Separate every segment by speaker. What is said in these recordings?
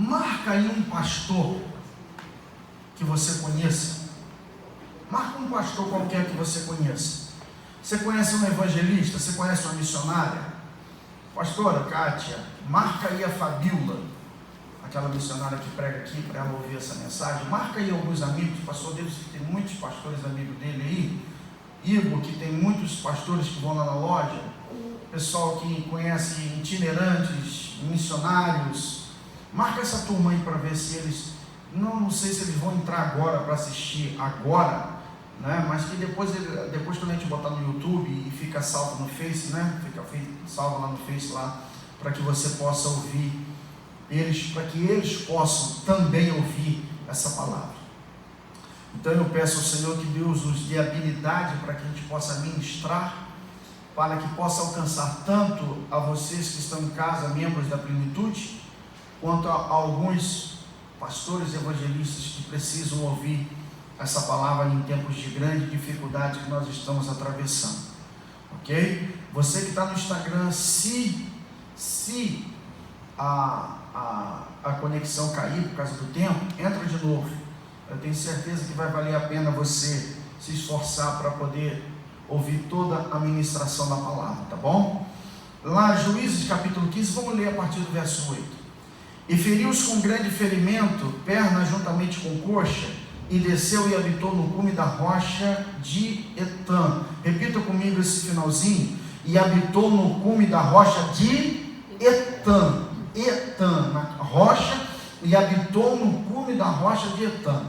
Speaker 1: Marca aí um pastor que você conheça. Marca um pastor qualquer que você conheça. Você conhece um evangelista? Você conhece uma missionária? Pastora Kátia, marca aí a Fabíola, aquela missionária que prega aqui, para ela ouvir essa mensagem. Marca aí alguns amigos. O pastor Deus tem muitos pastores amigos dele aí. Igor, que tem muitos pastores que vão lá na loja. Pessoal que conhece itinerantes, missionários. Marca essa turma aí para ver se eles, não sei se eles vão entrar agora para assistir agora, né? Mas que depois quando a gente botar no YouTube e fica salvo no Face, né? Fica salvo lá no Face lá, para que você possa ouvir eles, para que eles possam também ouvir essa palavra. Então eu peço ao Senhor que Deus nos dê habilidade para que a gente possa ministrar, para que possa alcançar tanto a vocês que estão em casa, membros da plenitude, quanto a alguns pastores evangelistas que precisam ouvir essa palavra em tempos de grande dificuldade que nós estamos atravessando. Ok? Você que está no Instagram, se a conexão cair por causa do tempo, entra de novo. Eu tenho certeza que vai valer a pena você se esforçar para poder ouvir toda a ministração da palavra, tá bom? Lá, Juízes capítulo 15, vamos ler a partir do verso 8. E feriu-os com grande ferimento, perna juntamente com coxa, e desceu e habitou no cume da rocha de Etã. Repita comigo esse finalzinho. E habitou no cume da rocha de Etã. Etã, na rocha, e habitou no cume da rocha de Etã.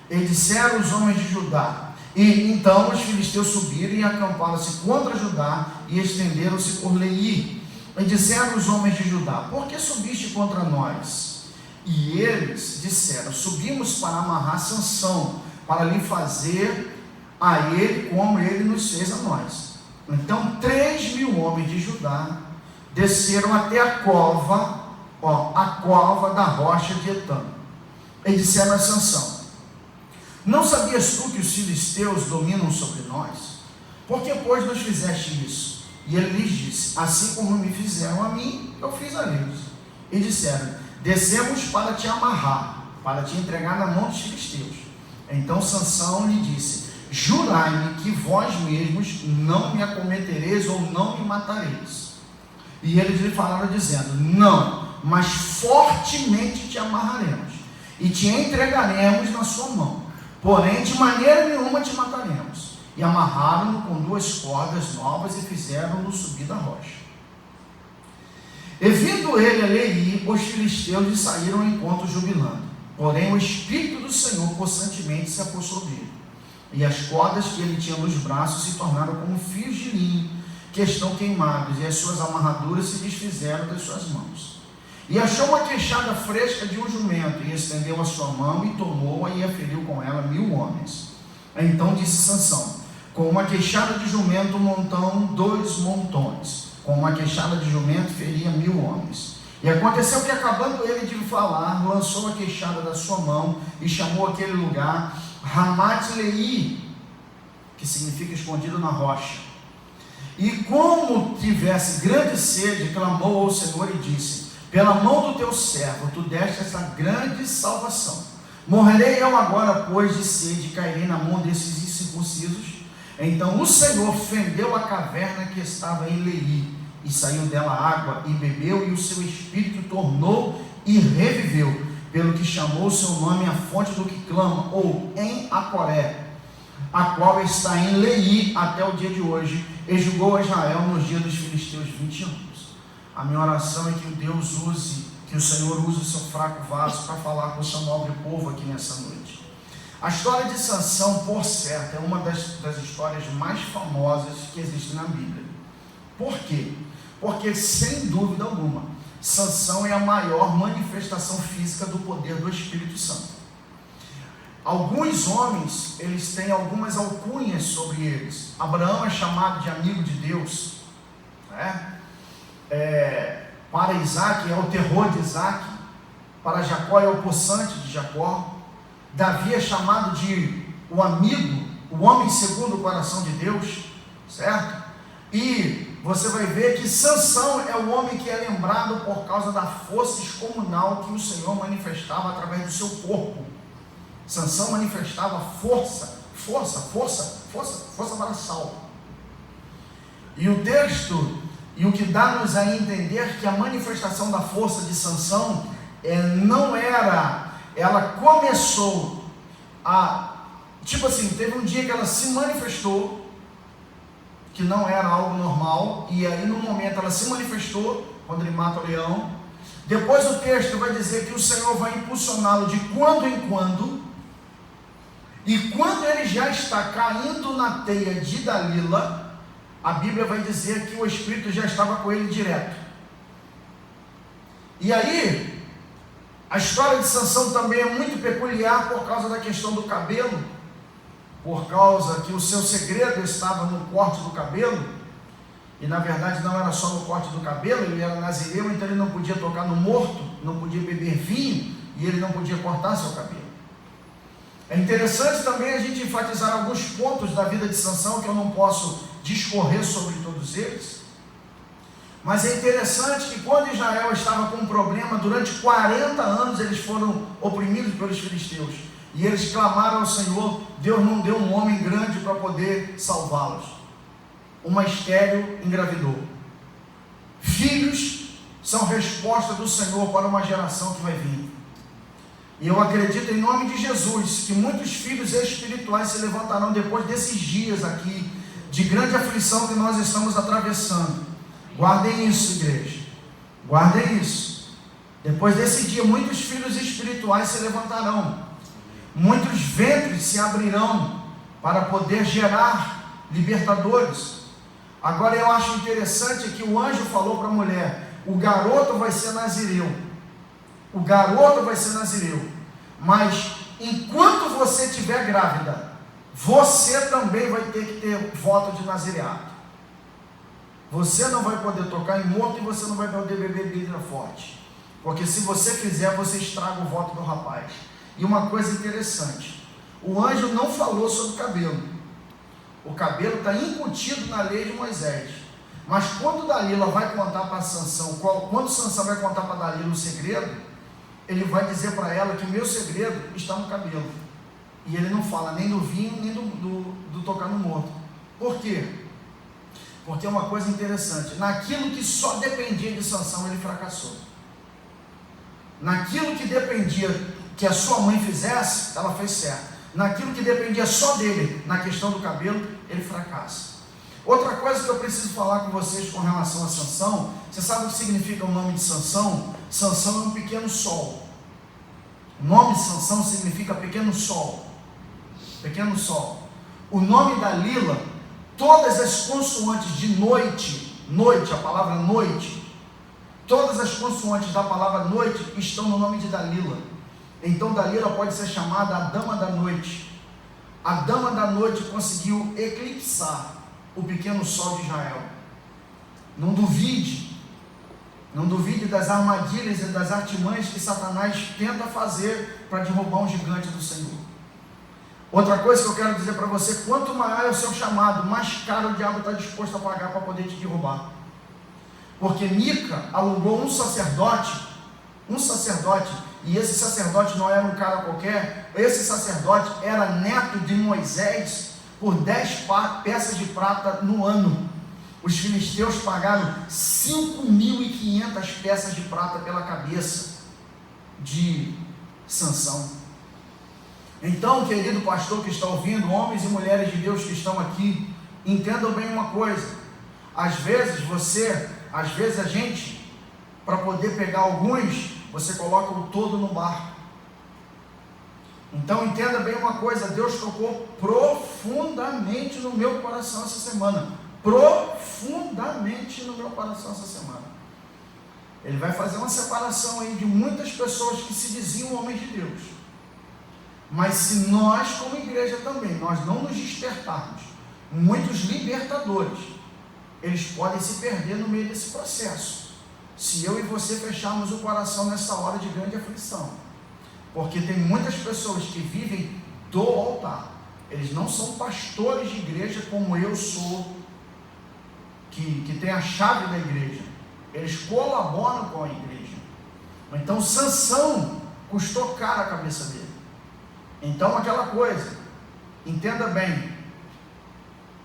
Speaker 1: E disseram os homens de Judá. E então os filisteus subiram e acamparam-se contra Judá e estenderam-se por Leí. E disseram os homens de Judá: por que subiste contra nós? E eles disseram: subimos para amarrar Sansão, para lhe fazer a ele como ele nos fez a nós. Então 3.000 homens de Judá desceram até a cova da rocha de Etã. E disseram a Sansão: não sabias tu que os filisteus dominam sobre nós? Por que, pois, nos fizeste isso? E ele lhes disse: assim como me fizeram a mim, eu fiz a eles. E disseram: descemos para te amarrar, para te entregar na mão dos filisteus. Então Sansão lhe disse: jurai-me que vós mesmos não me acometereis ou não me matareis. E eles lhe falaram dizendo: não, mas fortemente te amarraremos e te entregaremos na sua mão, porém de maneira nenhuma te mataremos. E amarraram-no com 2 cordas novas e fizeram-no subir da rocha. E vindo ele a Leí, os filisteus lhe saíram ao encontro jubilando. Porém o Espírito do Senhor possantemente se apossou dele. E as cordas que ele tinha nos braços se tornaram como fios de linho que estão queimados, e as suas amarraduras se desfizeram das suas mãos. E achou uma queixada fresca de um jumento, e estendeu a sua mão, e tomou-a, e a feriu com ela 1.000 homens. Então disse Sansão: com uma queixada de jumento montam 2 montões, com uma queixada de jumento feria 1.000 homens. E aconteceu que, acabando ele de falar, lançou a queixada da sua mão, e chamou aquele lugar Ramat-Leí, que significa escondido na rocha. E como tivesse grande sede, clamou ao Senhor e disse: pela mão do teu servo, tu deste essa grande salvação. Morrerei eu agora, pois, de sede, e cairei na mão desses incircuncisos? Então o Senhor fendeu a caverna que estava em Leí, e saiu dela água, e bebeu, e o seu espírito tornou e reviveu, pelo que chamou o seu nome a fonte do que clama, ou em Acoré, a qual está em Leí até o dia de hoje, e julgou a Israel nos dias dos filisteus 20 anos. A minha oração é que o Senhor use o seu fraco vaso para falar com o seu nobre povo aqui nessa noite. A história de Sansão, por certo, é uma das histórias mais famosas que existem na Bíblia. Por quê? Porque, sem dúvida alguma, Sansão é a maior manifestação física do poder do Espírito Santo. Alguns homens, eles têm algumas alcunhas sobre eles. Abraão é chamado de amigo de Deus, né? Para Isaac é o terror de Isaac, para Jacó é o possante de Jacó. Davi é chamado de o amigo, o homem segundo o coração de Deus, certo? E você vai ver que Sansão é o homem que é lembrado por causa da força excomunal que o Senhor manifestava através do seu corpo. Sansão manifestava força braçal. E o texto, e o que dá-nos a entender que a manifestação da força de Sansão não era, ela começou a, tipo assim, teve um dia que ela se manifestou, que não era algo normal, e aí no momento ela se manifestou, quando ele mata o leão. Depois o texto vai dizer que o Senhor vai impulsioná-lo de quando em quando, e quando ele já está caindo na teia de Dalila, a Bíblia vai dizer que o Espírito já estava com ele direto. E aí, a história de Sansão também é muito peculiar por causa da questão do cabelo, por causa que o seu segredo estava no corte do cabelo, e na verdade não era só no corte do cabelo, ele era nazireu, então ele não podia tocar no morto, não podia beber vinho, e ele não podia cortar seu cabelo. É interessante também a gente enfatizar alguns pontos da vida de Sansão, que eu não posso discorrer sobre todos eles, mas é interessante que quando Israel estava com um problema, durante 40 anos eles foram oprimidos pelos filisteus, e eles clamaram ao Senhor. Deus não deu um homem grande para poder salvá-los. Uma estéril engravidou. Filhos são resposta do Senhor para uma geração que vai vir. E eu acredito em nome de Jesus que muitos filhos espirituais se levantarão depois desses dias aqui de grande aflição que nós estamos atravessando. Guardem isso, igreja. Guardem isso. Depois desse dia, muitos filhos espirituais se levantarão. Muitos ventres se abrirão para poder gerar libertadores. Agora eu acho interessante que o anjo falou para a mulher: o garoto vai ser nazireu. O garoto vai ser nazireu. Mas enquanto você estiver grávida, você também vai ter que ter voto de nazireado. Você não vai poder tocar em morto e você não vai poder beber bebida forte. Porque se você fizer, você estraga o voto do rapaz. E uma coisa interessante, o anjo não falou sobre o cabelo. O cabelo está incutido na lei de Moisés. Mas quando Dalila vai contar para Sansão, quando Sansão vai contar para Dalila o segredo, ele vai dizer para ela que o meu segredo está no cabelo. E ele não fala nem do vinho, nem do tocar no morto. Por quê? Porque é uma coisa interessante. Naquilo que só dependia de Sansão, ele fracassou. Naquilo que dependia que a sua mãe fizesse, ela fez certo. Naquilo que dependia só dele, na questão do cabelo, ele fracassa. Outra coisa que eu preciso falar com vocês com relação a Sansão, você sabe o que significa o nome de Sansão? Sansão é um pequeno sol. O nome de Sansão significa pequeno sol. Pequeno sol. O nome Dalila, todas as consoantes de noite, a palavra noite, todas as consoantes da palavra noite estão no nome de Dalila. Então Dalila pode ser chamada a dama da noite. A dama da noite conseguiu eclipsar o pequeno sol de Israel. Não duvide das armadilhas e das artimanhas que Satanás tenta fazer para derrubar um gigante do Senhor. Outra coisa que eu quero dizer para você: quanto maior é o seu chamado, mais caro o diabo está disposto a pagar para poder te derrubar. Porque Mica alugou um sacerdote, e esse sacerdote não era um cara qualquer. Esse sacerdote era neto de Moisés por 10 peças de prata no ano. Os filisteus pagaram 5.500 peças de prata pela cabeça de Sansão. Então, querido pastor que está ouvindo, homens e mulheres de Deus que estão aqui, entendam bem uma coisa: às vezes a gente, para poder pegar alguns, você coloca o todo no barco. Então entenda bem uma coisa: Deus tocou profundamente no meu coração essa semana. Profundamente no meu coração essa semana. Ele vai fazer uma separação aí de muitas pessoas que se diziam homens de Deus. Mas se nós, como igreja também, nós não nos despertarmos, muitos libertadores, eles podem se perder no meio desse processo. Se eu e você fecharmos o coração nessa hora de grande aflição. Porque tem muitas pessoas que vivem do altar. Eles não são pastores de igreja como eu sou, que tem a chave da igreja. Eles colaboram com a igreja. Então Sansão custou caro a cabeça dele. Então aquela coisa, entenda bem,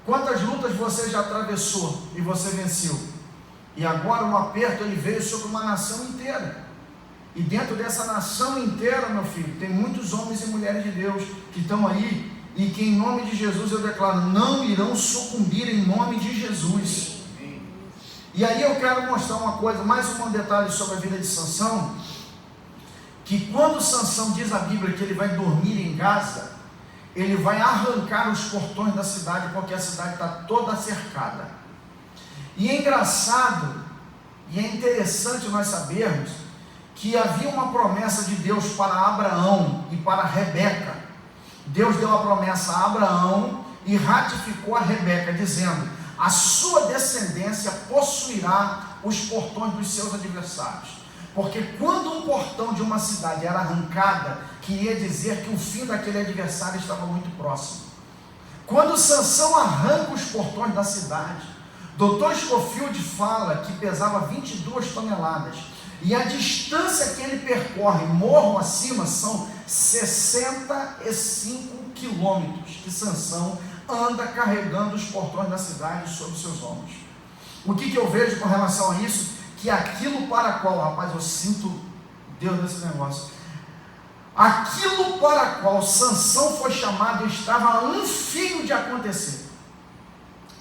Speaker 1: quantas lutas você já atravessou e você venceu, e agora um aperto ele veio sobre uma nação inteira, e dentro dessa nação inteira, meu filho, tem muitos homens e mulheres de Deus que estão aí, e que em nome de Jesus eu declaro, não irão sucumbir em nome de Jesus. E aí eu quero mostrar uma coisa, mais um detalhe sobre a vida de Sansão, que quando Sansão diz a Bíblia que ele vai dormir em Gaza, ele vai arrancar os portões da cidade, porque a cidade está toda cercada. E é engraçado, e é interessante nós sabermos, que havia uma promessa de Deus para Abraão e para Rebeca. Deus deu a promessa a Abraão e ratificou a Rebeca, dizendo, a sua descendência possuirá os portões dos seus adversários. Porque quando um portão de uma cidade era arrancada, queria dizer que o fim daquele adversário estava muito próximo. Quando Sansão arranca os portões da cidade, Dr. Scofield fala que pesava 22 toneladas, e a distância que ele percorre morro acima são 65 quilômetros que Sansão anda carregando os portões da cidade sobre seus ombros. O que eu vejo com relação a isso? Que aquilo para qual, rapaz, eu sinto Deus nesse negócio, aquilo para qual Sansão foi chamado estava a um fio de acontecer,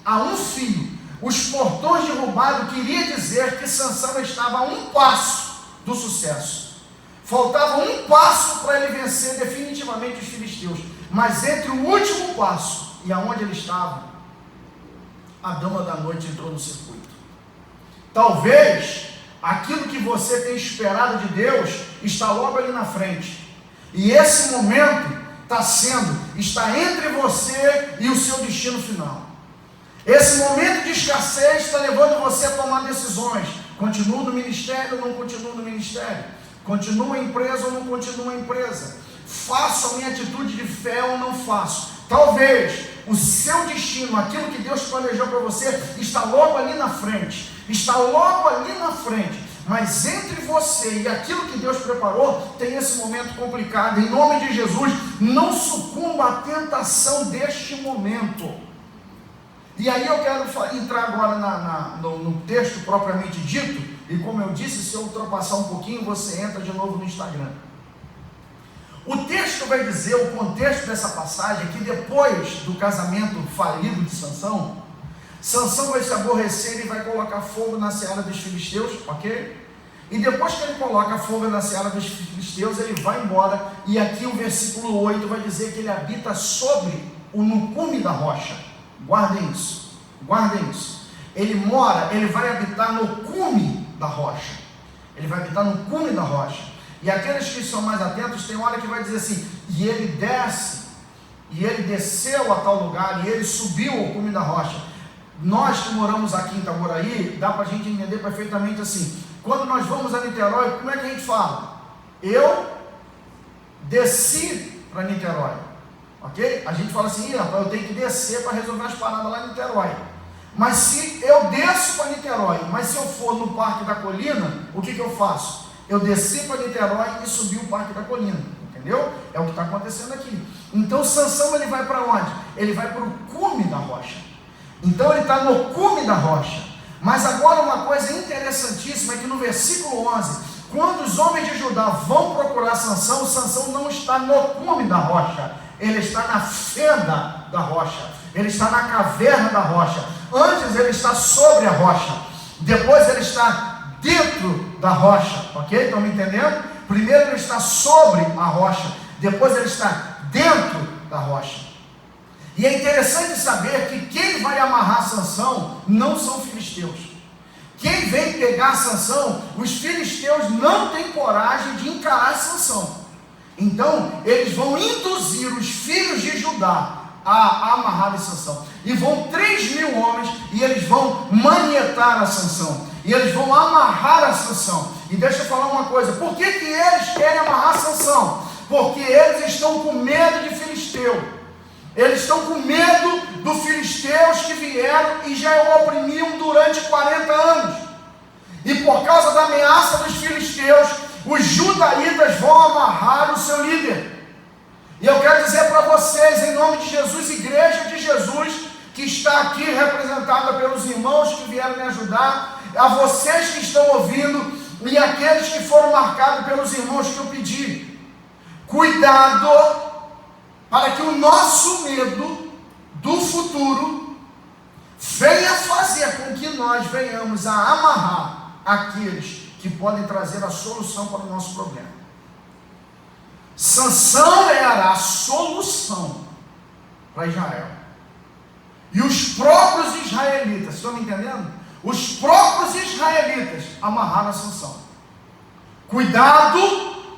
Speaker 1: a um fio. Os portões derrubados queria dizer que Sansão estava a um passo do sucesso, faltava um passo para ele vencer definitivamente os filisteus, mas entre o último passo e aonde ele estava, a dama da noite entrou no circuito. Talvez aquilo que você tem esperado de Deus está logo ali na frente, e esse momento está entre você e o seu destino final. Esse momento de escassez está levando você a tomar decisões. Continuo no ministério ou não continuo no ministério? Continuo em empresa ou não continuo em empresa? Faço a minha atitude de fé ou não faço? Talvez o seu destino, aquilo que Deus planejou para você, está logo ali na frente. Está logo ali na frente. Mas entre você e aquilo que Deus preparou, tem esse momento complicado. Em nome de Jesus, não sucumba à tentação deste momento. E aí eu quero entrar agora no texto propriamente dito, e como eu disse, se eu ultrapassar um pouquinho, você entra de novo no Instagram. O texto vai dizer, o contexto dessa passagem, que depois do casamento falido de Sansão, Sansão vai se aborrecer e vai colocar fogo na seara dos filisteus, ok? E depois que ele coloca fogo na seara dos filisteus, ele vai embora, e aqui o versículo 8 vai dizer que ele habita sobre no cume da rocha. Guardem isso, guardem isso. Ele vai habitar no cume da rocha. Ele vai habitar no cume da rocha. E aqueles que são mais atentos, tem hora que vai dizer assim, e ele desceu a tal lugar, e ele subiu ao cume da rocha. Nós que moramos aqui em Itaboraí, dá para a gente entender perfeitamente assim, quando nós vamos a Niterói, como é que a gente fala? Eu desci para Niterói. Ok? A gente fala assim, eu tenho que descer para resolver as paradas lá em Niterói. Mas se eu desço para Niterói, mas se eu for no Parque da Colina, o que eu faço? Eu desci para Niterói e subi o Parque da Colina. Entendeu? É o que está acontecendo aqui. Então Sansão ele vai para onde? Ele vai para o cume da rocha. Então ele está no cume da rocha. Mas agora uma coisa interessantíssima é que no versículo 11, quando os homens de Judá vão procurar Sansão, Sansão não está no cume da rocha. Ele está na fenda da rocha, ele está na caverna da rocha. Antes ele está sobre a rocha, depois ele está dentro da rocha, ok? Estão me entendendo? Primeiro ele está sobre a rocha, depois ele está dentro da rocha. E é interessante saber que quem vai amarrar Sansão não são filisteus. Quem vem pegar Sansão, os filisteus não têm coragem de encarar Sansão. Então, eles vão induzir os filhos de Judá a amarrar Sansão. E vão 3.000 homens e eles vão manietar a Sansão. E eles vão amarrar a Sansão. E deixa eu falar uma coisa. Por que eles querem amarrar Sansão? Porque eles estão com medo de filisteu. Eles estão com medo dos filisteus que vieram e já o oprimiam durante 40 anos. E por causa da ameaça dos filisteus, os judaítas vão amarrar o seu líder. E eu quero dizer para vocês, em nome de Jesus, igreja de Jesus, que está aqui representada pelos irmãos que vieram me ajudar, a vocês que estão ouvindo e aqueles que foram marcados pelos irmãos que eu pedi, cuidado para que o nosso medo do futuro venha fazer com que nós venhamos a amarrar aqueles que podem trazer a solução para o nosso problema. Sansão era a solução para Israel. E os próprios israelitas, estão me entendendo? Os próprios israelitas amarraram a Sansão. Cuidado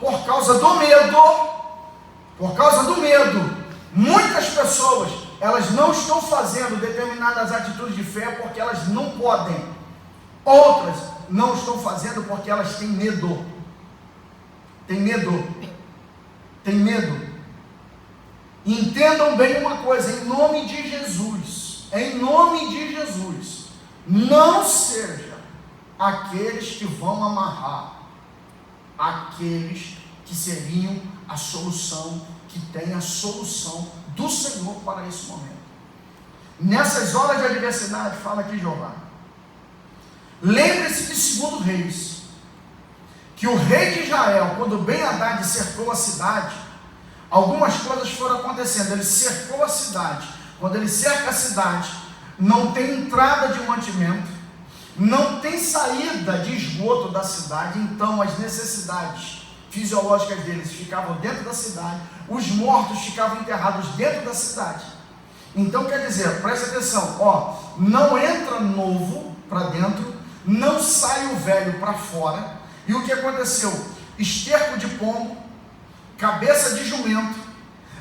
Speaker 1: por causa do medo. Por causa do medo. Muitas pessoas, elas não estão fazendo determinadas atitudes de fé porque elas não podem. Outras não estão fazendo porque elas têm medo. Tem medo. Tem medo. Entendam bem uma coisa, em nome de Jesus, não seja aqueles que vão amarrar aqueles que seriam a solução, que tem a solução do Senhor para esse momento. Nessas horas de adversidade, fala aqui Jeová, lembre-se de 2 Reis, que o rei de Israel, quando Ben-Hadad cercou a cidade, algumas coisas foram acontecendo. Ele cercou a cidade. Quando ele cerca a cidade, não tem entrada de mantimento, não tem saída de esgoto da cidade. Então as necessidades fisiológicas deles ficavam dentro da cidade, os mortos ficavam enterrados dentro da cidade. Então quer dizer, preste atenção, não entra novo para dentro, não sai o velho para fora. E o que aconteceu? Esterco de pombo, cabeça de jumento,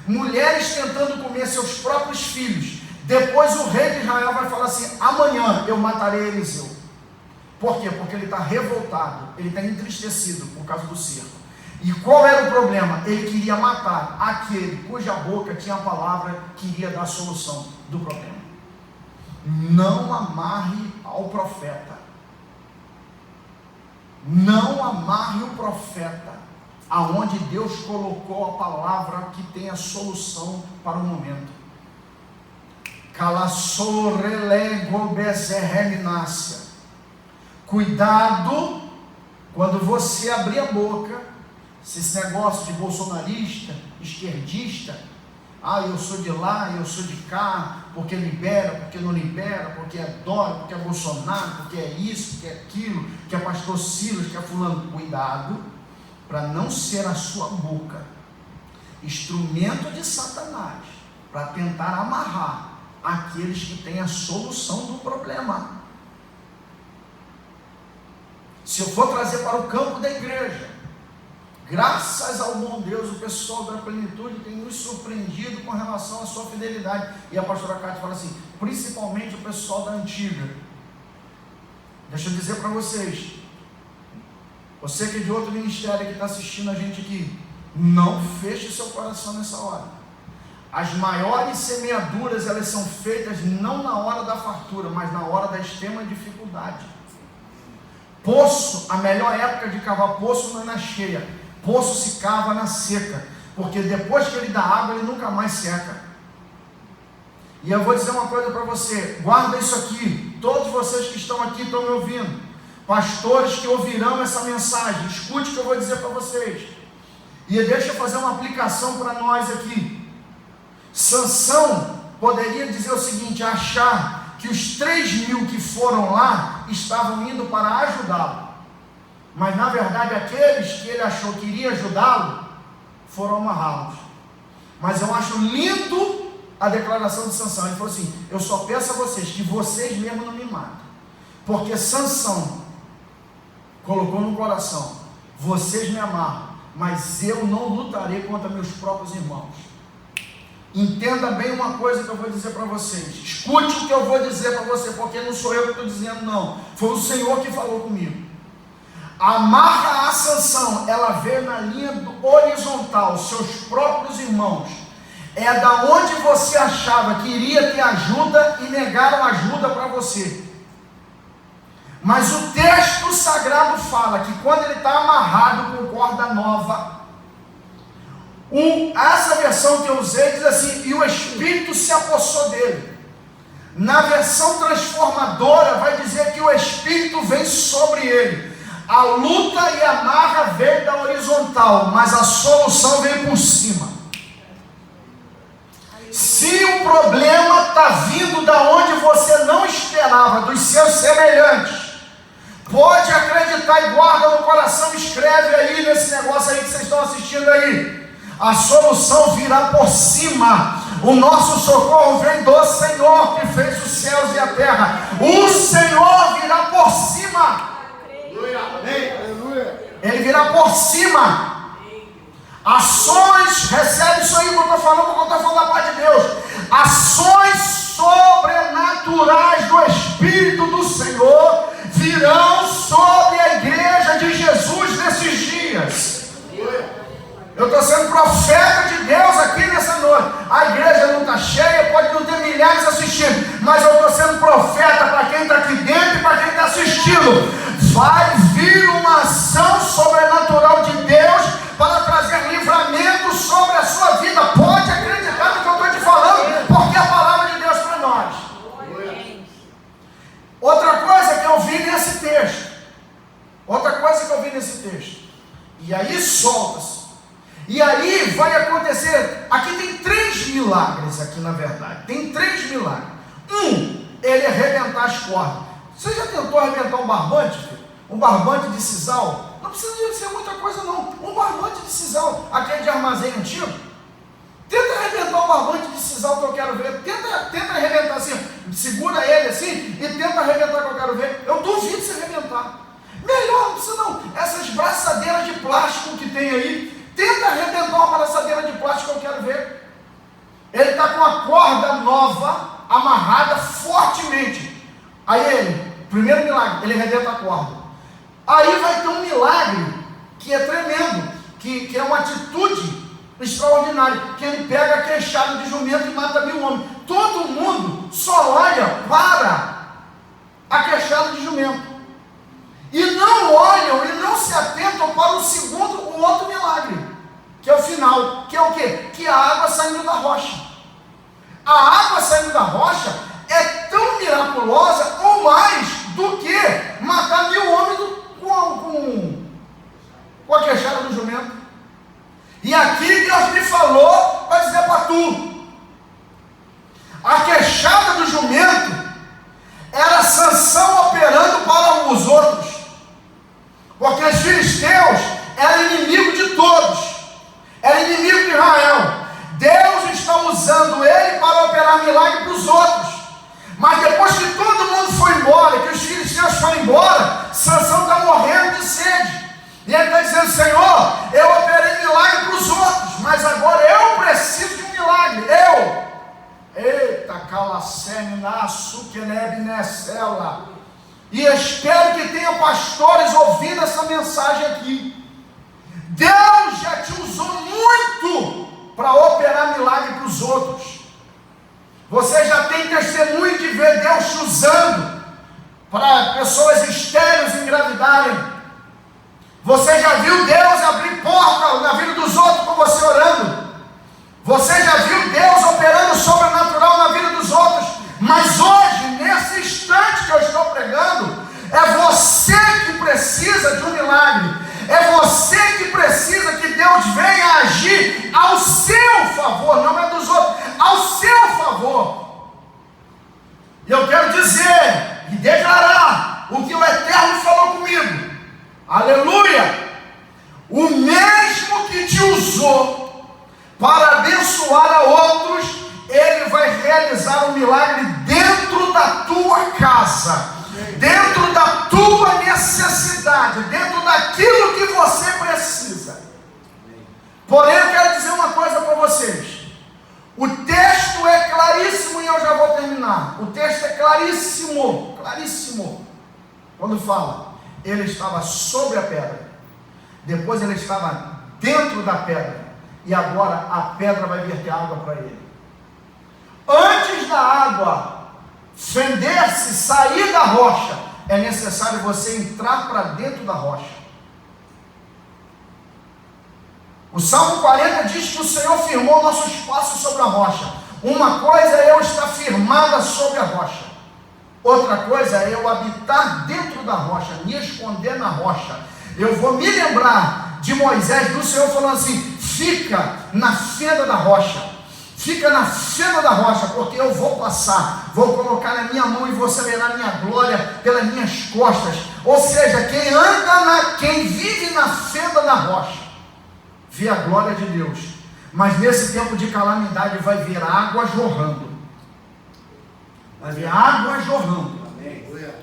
Speaker 1: mulheres tentando comer seus próprios filhos. Depois o rei de Israel vai falar assim: amanhã eu matarei Eliseu. Por quê? Porque ele está revoltado, ele está entristecido por causa do cerco. E qual era o problema? Ele queria matar aquele cuja boca tinha a palavra que iria dar a solução do problema. Não amarre ao profeta. Não amarre o profeta aonde Deus colocou a palavra que tem a solução para o momento. Cuidado quando você abrir a boca, se esse negócio de bolsonarista, esquerdista, eu sou de lá, eu sou de cá, porque libera, porque não libera, porque é Dória, porque é Bolsonaro, porque é isso, porque é aquilo, que é pastor Silas, que é fulano. Cuidado para não ser a sua boca instrumento de Satanás para tentar amarrar aqueles que têm a solução do problema. Se eu for trazer para o campo da igreja, graças ao bom Deus, o pessoal da plenitude tem nos surpreendido com relação à sua fidelidade. E a pastora Cátia fala assim, principalmente o pessoal da antiga. Deixa eu dizer para vocês, você que é de outro ministério que está assistindo a gente aqui, não feche seu coração nessa hora. As maiores semeaduras, elas são feitas não na hora da fartura, mas na hora da extrema dificuldade. Poço, a melhor época de cavar poço não é na cheia. Poço se cava na seca, porque depois que ele dá água, ele nunca mais seca. E eu vou dizer uma coisa para você, guarda isso aqui, todos vocês que estão aqui estão me ouvindo, pastores que ouvirão essa mensagem, escute o que eu vou dizer para vocês, e deixa eu fazer uma aplicação para nós aqui. Sansão poderia dizer o seguinte, achar que os 3.000 que foram lá, estavam indo para ajudá-lo, mas na verdade aqueles que ele achou que iria ajudá-lo, foram amarrados. Mas eu acho lindo a declaração de Sansão. Ele falou assim, eu só peço a vocês, que vocês mesmos não me matem, porque Sansão colocou no coração, vocês me amarram, mas eu não lutarei contra meus próprios irmãos. Entenda bem uma coisa que eu vou dizer para vocês, escute o que eu vou dizer para você, porque não sou eu que estou dizendo não, foi o Senhor que falou comigo. A marca a Sansão, ela veio na linha horizontal, seus próprios irmãos, é da onde você achava que iria ter ajuda e negaram ajuda para você. Mas o texto sagrado fala que quando ele está amarrado com corda nova, essa versão que eu usei diz assim, e o Espírito se apossou dele. Na versão transformadora vai dizer que o Espírito vem sobre ele. A luta e a amarra veio da horizontal, mas a solução veio por cima. Se o problema está vindo da onde você não esperava, dos seus semelhantes, pode acreditar e guarda no coração, escreve aí nesse negócio aí que vocês estão assistindo aí. A solução virá por cima. O nosso socorro vem do Senhor que fez os céus e a terra. O Senhor virá por cima. Ele virá por cima. Ações, recebe isso aí que eu estou falando, porque eu estou falando da parte de Deus. Ações sobrenaturais do Espírito do Senhor virão sobre a igreja de Jesus nesses dias. Eu estou sendo profeta de Deus aqui nessa noite. A igreja não está cheia, pode não ter milhares assistindo, mas eu estou sendo profeta para quem está aqui dentro e para quem está assistindo. Vai vir uma ação sobrenatural de Deus para trazer livramento sobre a sua vida. Pode acreditar no que eu estou te falando, porque é a palavra de Deus para nós. Outra coisa que eu vi nesse texto, e aí solta-se. E aí vai acontecer, aqui tem 3 milagres aqui na verdade, tem 3 milagres. Ele arrebentar as cordas. Você já tentou arrebentar um barbante, filho? Um barbante de sisal? Não precisa de ser muita coisa não, um barbante de sisal, aquele de armazém antigo. Tenta arrebentar um barbante de sisal que eu quero ver, tenta arrebentar assim, segura ele assim, e tenta arrebentar que eu quero ver, eu duvido você arrebentar. Melhor, não precisa não, essas braçadeiras de plástico que tem aí, tenta arrebentar uma braçadeira de plástico que eu quero ver. Ele está com a corda nova, amarrada fortemente. Aí primeiro milagre, ele arrebenta a corda. Aí vai ter um milagre, que é tremendo, que é uma atitude extraordinária, que ele pega a queixada de jumento e mata 1000 homens. Todo mundo só olha para a queixada de jumento. E não olham e não se atentam para o outro milagre, que é o final, que é o quê? Que é a água saindo da rocha. A água saindo da rocha é tão miraculosa ou mais do que matar 1000 homens com a queixada do jumento. E aqui Deus me falou para dizer para tu, a queixada do jumento era Sansão operando para os outros, porque os filisteus eram inimigos de todos, era inimigo de Israel. Deus está usando ele para operar milagre para os outros. Mas depois que todo mundo foi embora, que os filisteus foram embora, Sansão está morrendo de sede. E ele está dizendo: Senhor, eu operei milagre para os outros, mas agora eu preciso de um milagre. Eita, calacene, naçu, keneb, nessela. E espero que tenha pastores ouvindo essa mensagem aqui. Deus já te usou muito para operar milagre para os outros. Você já tem testemunho de ver Deus te usando para pessoas estéreis engravidarem. Você já viu Deus abrir porta na vida dos outros com você orando. Você já viu Deus operando sobrenatural na vida dos outros. Mas hoje, nesse instante que eu estou pregando, é você que precisa de um milagre. É você que precisa que Deus venha agir ao seu favor, não é dos outros, ao seu favor. E eu quero dizer e declarar o que o Eterno falou comigo. Aleluia! O mesmo que te usou para abençoar a outros, ele vai realizar um milagre dentro da tua casa, dentro da tua necessidade, dentro daquilo que você precisa. Porém, eu quero dizer uma coisa para vocês. O texto é claríssimo e eu já vou terminar. O texto é claríssimo, claríssimo. Quando fala, ele estava sobre a pedra, depois ele estava dentro da pedra, e agora a pedra vai verter água para ele. Antes da água fender-se, sair da rocha, é necessário você entrar para dentro da rocha. O Salmo 40 diz que o Senhor firmou nossos passos sobre a rocha. Uma coisa é eu estar firmada sobre a rocha, outra coisa é eu habitar dentro da rocha, me esconder na rocha. Eu vou me lembrar de Moisés, do Senhor falando assim: fica na fenda da rocha, fica na fenda da rocha, porque eu vou passar, vou colocar na minha mão e você verá a minha glória pelas minhas costas. Ou seja, quem vive na fenda da rocha, vê a glória de Deus. Mas nesse tempo de calamidade vai ver água jorrando. Vai ver água jorrando.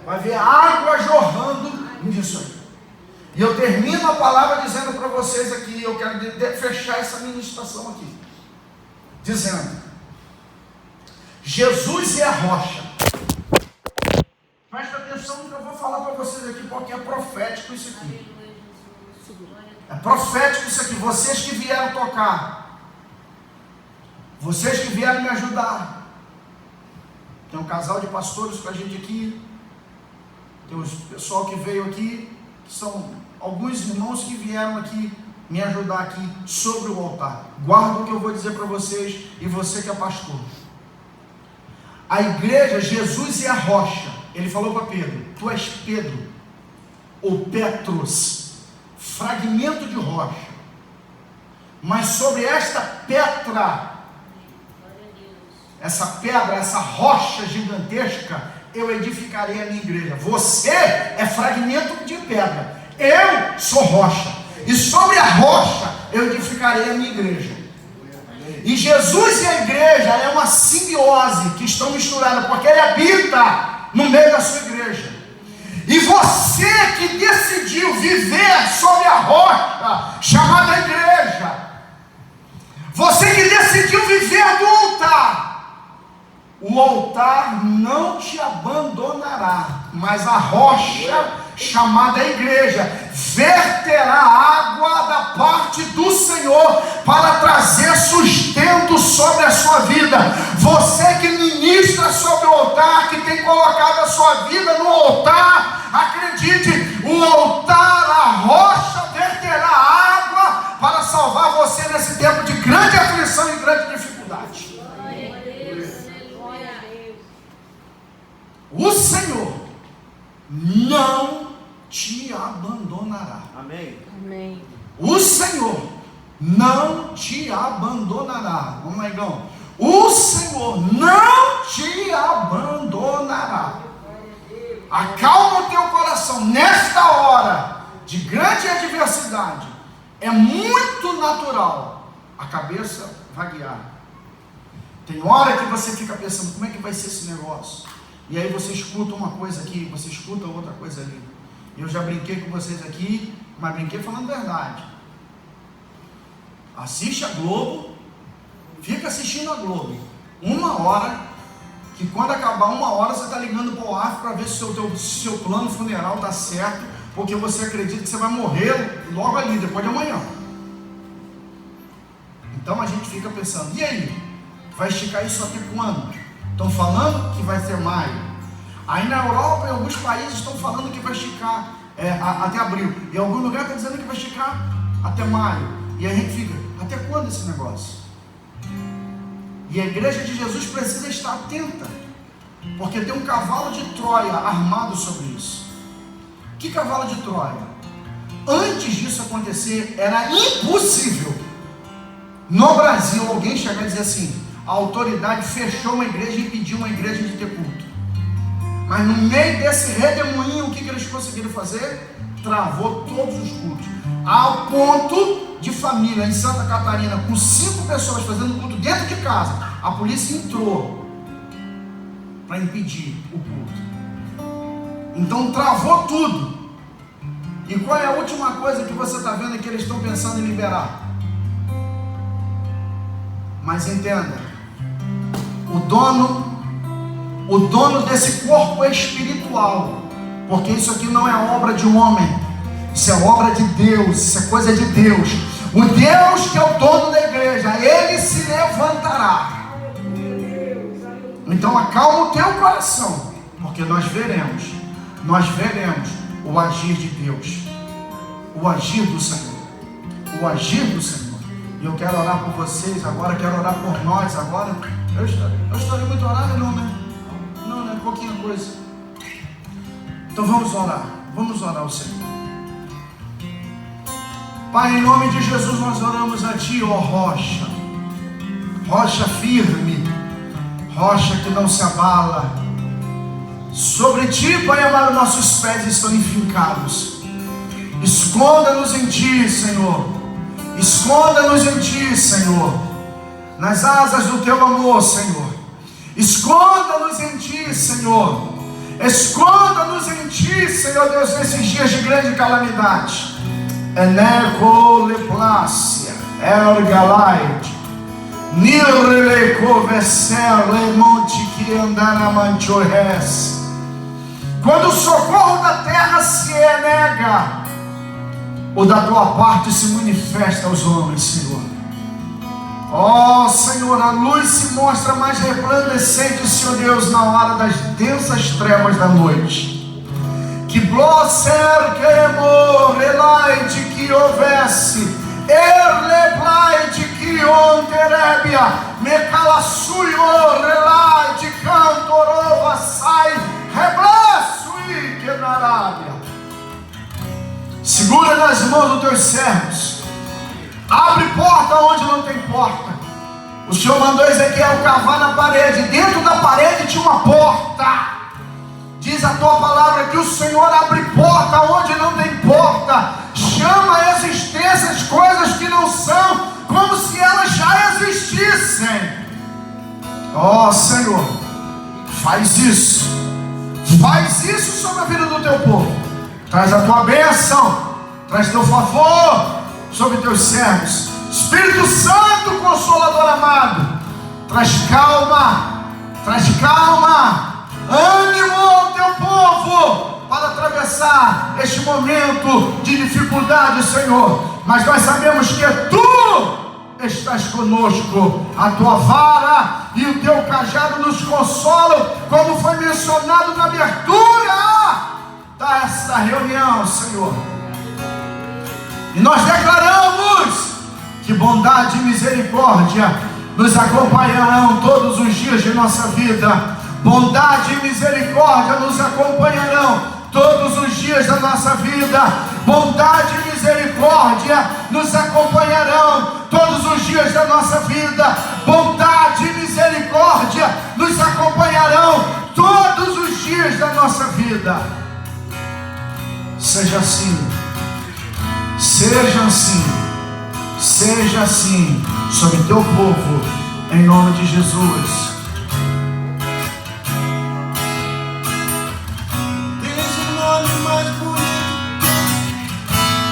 Speaker 1: Vai ver água jorrando nisso aí. E eu termino a palavra dizendo para vocês aqui, eu quero fechar essa ministração aqui, dizendo: Jesus é a rocha. Presta atenção no que eu vou falar para vocês aqui, porque é profético isso aqui. É profético isso aqui. Vocês que vieram tocar, vocês que vieram me ajudar. Tem um casal de pastores com a gente aqui, tem o pessoal que veio aqui, que são alguns irmãos que vieram aqui me ajudar aqui sobre o altar. Guarda o que eu vou dizer para vocês, e você que é pastor. A igreja, Jesus é a rocha. Ele falou para Pedro: tu és Pedro, ou Petros, fragmento de rocha, mas sobre esta pedra, essa rocha gigantesca, eu edificarei a minha igreja. Você é fragmento de pedra, eu sou rocha, e sobre a rocha eu edificarei a minha igreja. E Jesus e a igreja é uma simbiose que estão misturadas, porque ele habita no meio da sua igreja. E você que decidiu viver sobre a rocha chamada igreja, você que decidiu viver do altar, o altar não te abandonará, mas a rocha chamada igreja verterá água da parte do Senhor para trazer sustento sobre a sua vida. Você que ministra sobre o altar, que tem colocado a sua vida no altar, acredite, o altar, a rocha verterá água para salvar você nesse tempo de grande aflição e grande dificuldade. O Senhor não te abandonará.
Speaker 2: Amém.
Speaker 3: Amém.
Speaker 1: O Senhor não te abandonará. Vamos lá, Igão. O Senhor não te abandonará. Acalma o teu coração nesta hora de grande adversidade. É muito natural a cabeça vaguear. Tem hora que você fica pensando: como é que vai ser esse negócio? E aí você escuta uma coisa aqui, você escuta outra coisa ali. Eu já brinquei com vocês aqui, mas brinquei falando a verdade. Assiste a Globo, fica assistindo a Globo 1 hora, que quando acabar 1 hora você está ligando para o AF para ver se o seu plano funeral está certo, porque você acredita que você vai morrer logo ali, depois de amanhã. Então a gente fica pensando: e aí? Vai esticar isso até quando? Estão falando que vai ser maio. Aí na Europa, em alguns países, estão falando que vai esticar até abril. E em algum lugar está dizendo que vai esticar até maio. E a gente fica: até quando esse negócio? E a igreja de Jesus precisa estar atenta, porque tem um cavalo de Troia armado sobre isso. Que cavalo de Troia? Antes disso acontecer, era impossível no Brasil alguém chegar e dizer assim: a autoridade fechou uma igreja e impediu uma igreja de ter culto. Mas no meio desse redemoinho, o que eles conseguiram fazer? Travou todos os cultos, ao ponto de família em Santa Catarina, com 5 pessoas fazendo culto dentro de casa, a polícia entrou para impedir o culto. Então travou tudo. E qual é a última coisa que você está vendo que eles estão pensando em liberar? Mas entenda, o dono desse corpo espiritual, porque isso aqui não é obra de um homem, isso é obra de Deus, isso é coisa de Deus. O Deus que é o dono da igreja igreja, ele se levantará. Então acalma o teu coração, porque nós veremos o agir de Deus, o agir do Senhor, o agir do Senhor. E eu quero orar por vocês agora, quero orar por nós agora. Eu estarei muito orando, não, né? Não, né? Pouquinha coisa. Então vamos orar ao Senhor. Pai, em nome de Jesus nós oramos a Ti, ó rocha, rocha firme, rocha que não se abala. Sobre Ti, Pai amado, nossos pés estão enfincados. Esconda-nos em Ti, Senhor. Esconda-nos em Ti, Senhor, nas asas do Teu amor, Senhor. Esconda-nos em Ti, Senhor. Esconda-nos em Ti, Senhor Deus, nesses dias de grande calamidade. Enecoleplácia, Ergalaide, Nirlecovecer, Lemonte que andaramanchores. Quando o socorro da terra se nega, o da tua parte se manifesta aos homens, Senhor. Ó Senhor, a luz se mostra mais resplandecente, Senhor Deus, na hora das densas trevas da noite. Que blosser queimor, elaide que houvesse, erleplaide que onterebia, mecalaçuior, elaide cantorova sai, reblaçui que narábia. Segura nas mãos dos teus servos. Abre porta onde não tem porta. O Senhor mandou Ezequiel cavar na parede. Dentro da parede tinha uma porta. Diz a tua palavra que o Senhor abre porta onde não tem porta. Chama a existência as coisas que não são, como se elas já existissem. Ó Senhor, faz isso. Faz isso sobre a vida do teu povo. Traz a tua bênção, traz teu favor sobre teus servos. Espírito Santo, Consolador amado, traz calma, ânimo ao teu povo para atravessar este momento de dificuldade, Senhor. Mas nós sabemos que Tu estás conosco, a tua vara e o teu cajado nos consolam, como foi mencionado na abertura dessa reunião, Senhor. E nós declaramos que bondade e misericórdia nos acompanharão todos os dias de nossa vida. Bondade e misericórdia nos acompanharão todos os dias da nossa vida. Bondade e misericórdia nos acompanharão todos os dias da nossa vida. Bondade e misericórdia nos acompanharão todos os dias da nossa vida. Seja assim, seja assim, seja assim sobre teu povo, em nome de Jesus.
Speaker 2: Tens um nome mais bonito,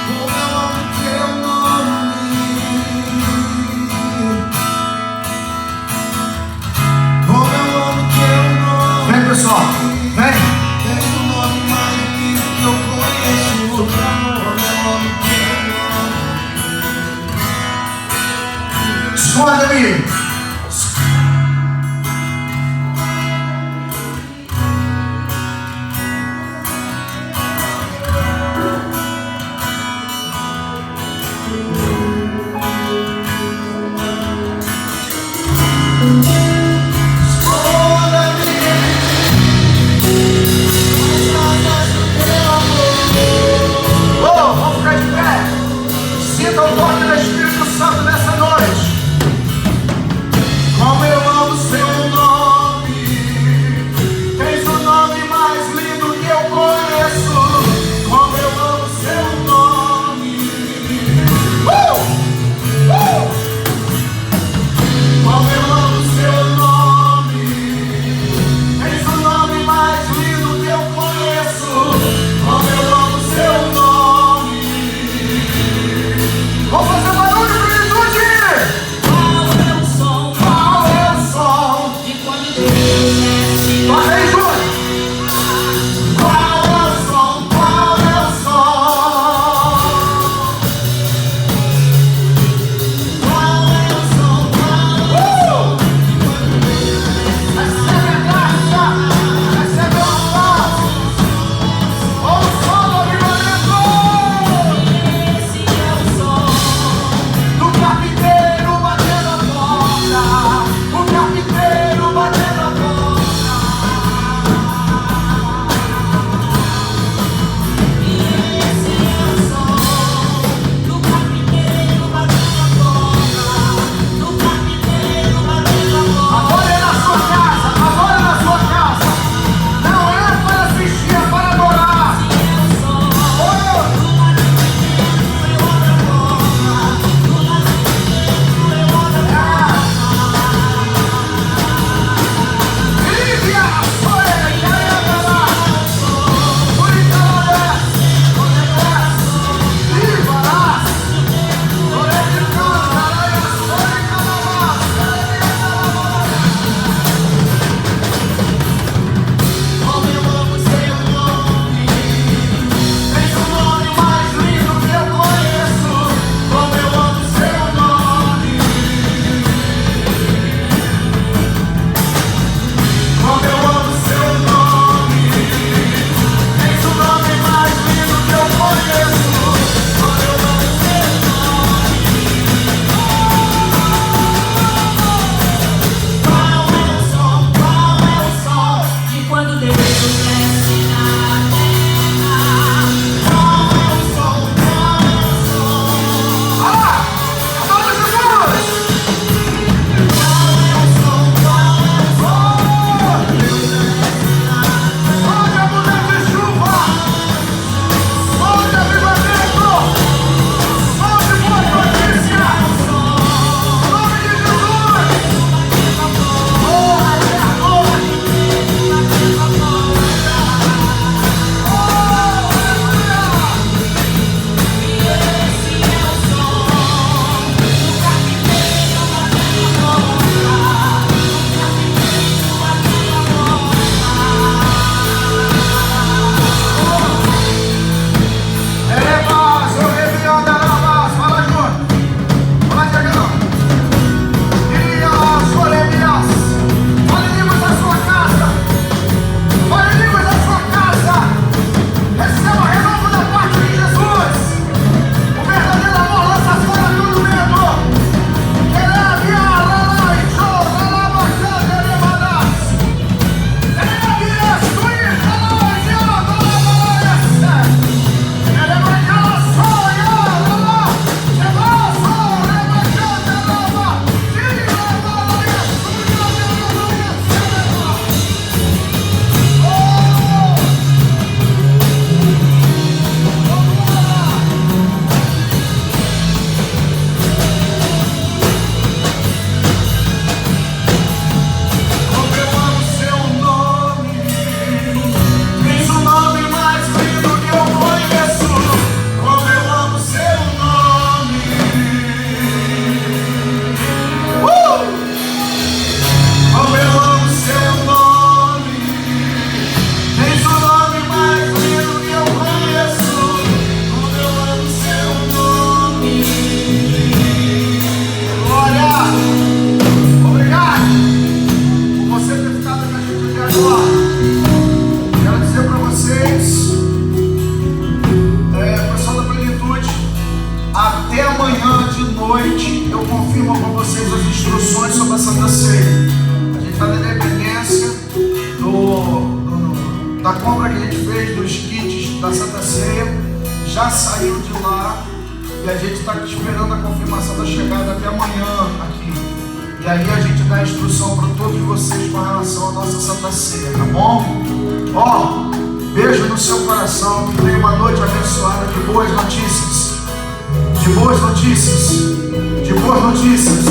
Speaker 2: como eu amo teu nome. Como eu amo teu nome.
Speaker 1: Vem pessoal, vem.
Speaker 2: Tens um nome mais bonito que eu conheço. Como eu amo teu nome.
Speaker 1: Esconda-me. Vamos ficar de pé. Sinta o toque do Espírito Santo nessa noite. eu confirmo com vocês as instruções sobre a Santa Ceia. A gente está na dependência da compra que a gente fez dos kits da Santa Ceia. Já saiu de lá e a gente está esperando a confirmação da chegada até amanhã aqui. E aí a gente dá a instrução para todos vocês com relação à nossa Santa Ceia, tá bom? Ó, beijo no seu coração, que tenha uma noite abençoada de boas notícias. De boas notícias. De boas notícias.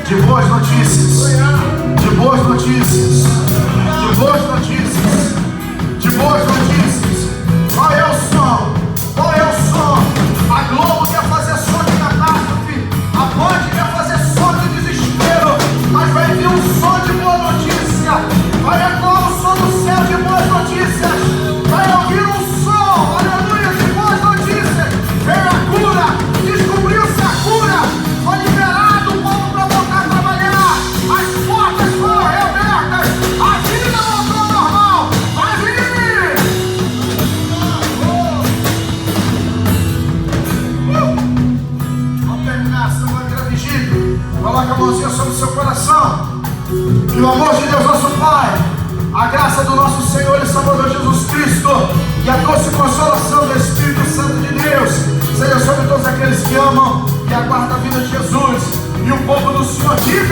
Speaker 1: De boas notícias. De boas notícias. De boas notícias. De boas notícias. Qual é o som? Qual é o som? A Globo quer fazer som de catástrofe. A Band quer fazer som de desespero. Mas vai vir um som de boa notícia. Vai ecoar o som do céu de boas notícias. Vai ouvir um som, aleluia, de boas notícias. Vem a cura. Descobriu-se a cura. Foi liberado o povo para voltar a trabalhar. As portas foram reabertas. A vida voltou ao normal. Vai vir! Vamos terminar essa manhã vigília. Coloca a mãozinha sobre o seu coração. Que o amor de Deus nosso Pai, a graça do nosso Senhor e Salvador Jesus Cristo e a doce consolação do Espírito Santo de Deus seja sobre todos aqueles que amam e aguardam a vida de Jesus. E o povo do Senhor diz: